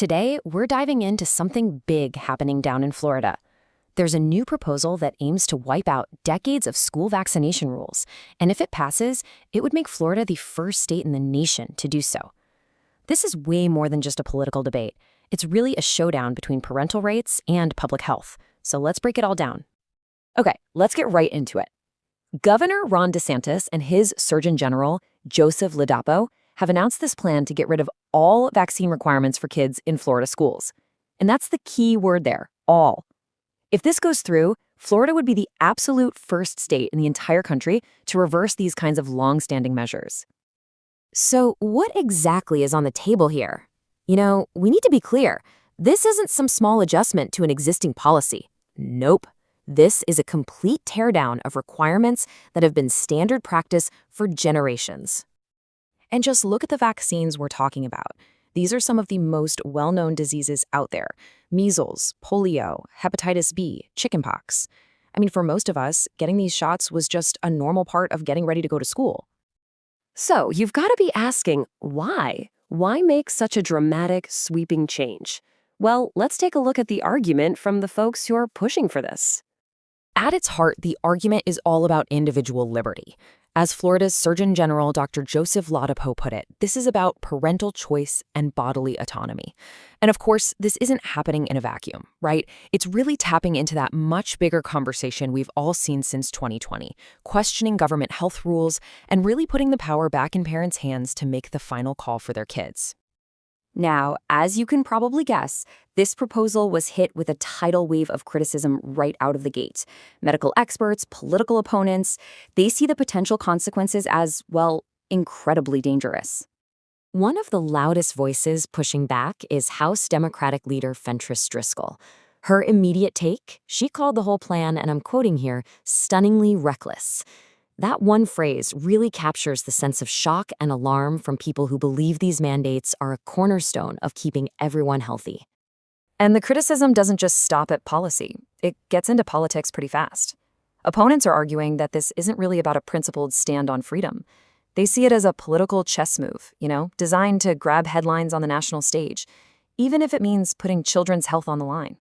Today, we're diving into something big happening down in Florida. There's a new proposal that aims to wipe out decades of school vaccination rules, and if it passes, it would make Florida the first state in the nation to do so. This is way more than just a political debate. It's really a showdown between parental rights and public health. So let's break it all down. Okay, let's get right into it. Governor Ron DeSantis and his Surgeon General, Joseph Ladapo, have announced this plan to get rid of all vaccine requirements for kids in Florida schools. And that's the key word there, all. If this goes through, Florida would be the absolute first state in the entire country to reverse these kinds of long-standing measures. So what exactly is on the table here? We need to be clear. This isn't some small adjustment to an existing policy. Nope. This is a complete teardown of requirements that have been standard practice for generations. And just look at the vaccines we're talking about. These are some of the most well-known diseases out there: measles, polio, hepatitis B, chickenpox. For most of us, getting these shots was just a normal part of getting ready to go to school. So you've got to be asking, why? Why make such a dramatic, sweeping change? Well, let's take a look at the argument from the folks who are pushing for this. At its heart, the argument is all about individual liberty. As Florida's Surgeon General, Dr. Joseph Ladapo put it, this is about parental choice and bodily autonomy. And of course, this isn't happening in a vacuum, right? It's really tapping into that much bigger conversation we've all seen since 2020, questioning government health rules and really putting the power back in parents' hands to make the final call for their kids. Now, as you can probably guess, this proposal was hit with a tidal wave of criticism right out of the gate. Medical experts, political opponents, they see the potential consequences as, well, incredibly dangerous. One of the loudest voices pushing back is House Democratic leader Fentress Driscoll. Her immediate take, she called the whole plan, and I'm quoting here, stunningly reckless. That one phrase really captures the sense of shock and alarm from people who believe these mandates are a cornerstone of keeping everyone healthy. And the criticism doesn't just stop at policy. It gets into politics pretty fast. Opponents are arguing that this isn't really about a principled stand on freedom. They see it as a political chess move, designed to grab headlines on the national stage, even if it means putting children's health on the line.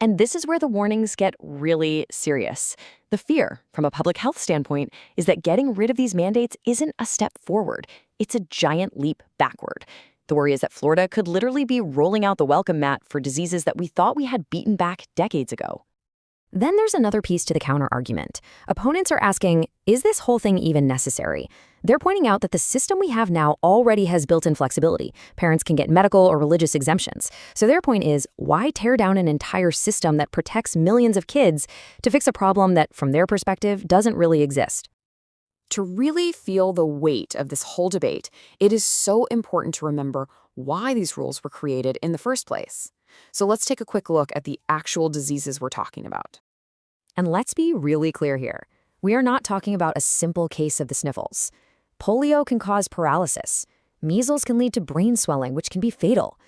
And this is where the warnings get really serious. The fear, from a public health standpoint, is that getting rid of these mandates isn't a step forward. It's a giant leap backward. The worry is that Florida could literally be rolling out the welcome mat for diseases that we thought we had beaten back decades ago. Then there's another piece to the counter-argument. Opponents are asking, is this whole thing even necessary? They're pointing out that the system we have now already has built-in flexibility. Parents can get medical or religious exemptions. So their point is, why tear down an entire system that protects millions of kids to fix a problem that, from their perspective, doesn't really exist? To really feel the weight of this whole debate, it is so important to remember why these rules were created in the first place. So let's take a quick look at the actual diseases we're talking about. And let's be really clear here. We are not talking about a simple case of the sniffles. Polio can cause paralysis. Measles can lead to brain swelling, which can be fatal.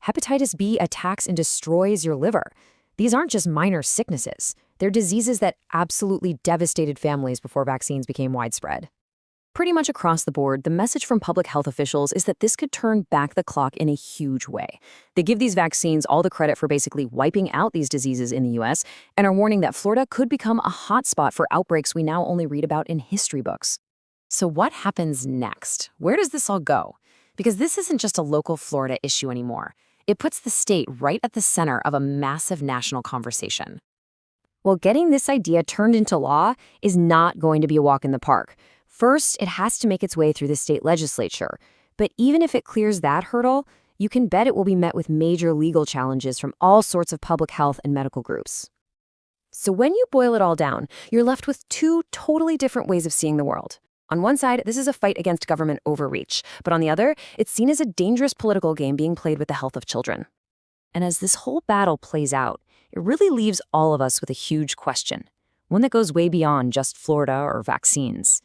Hepatitis B attacks and destroys your liver. These aren't just minor sicknesses. They're diseases that absolutely devastated families before vaccines became widespread. Pretty much across the board, the message from public health officials is that this could turn back the clock in a huge way. They give these vaccines all the credit for basically wiping out these diseases in the U.S. and are warning that Florida could become a hotspot for outbreaks we now only read about in history books. So what happens next? Where does this all go? Because this isn't just a local Florida issue anymore. It puts the state right at the center of a massive national conversation. Well, getting this idea turned into law is not going to be a walk in the park. First, it has to make its way through the state legislature. But even if it clears that hurdle, you can bet it will be met with major legal challenges from all sorts of public health and medical groups. So when you boil it all down, you're left with two totally different ways of seeing the world. On one side, this is a fight against government overreach, but on the other, it's seen as a dangerous political game being played with the health of children. And as this whole battle plays out, it really leaves all of us with a huge question, one that goes way beyond just Florida or vaccines.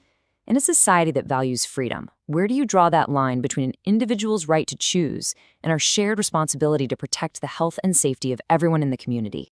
In a society that values freedom, where do you draw that line between an individual's right to choose and our shared responsibility to protect the health and safety of everyone in the community?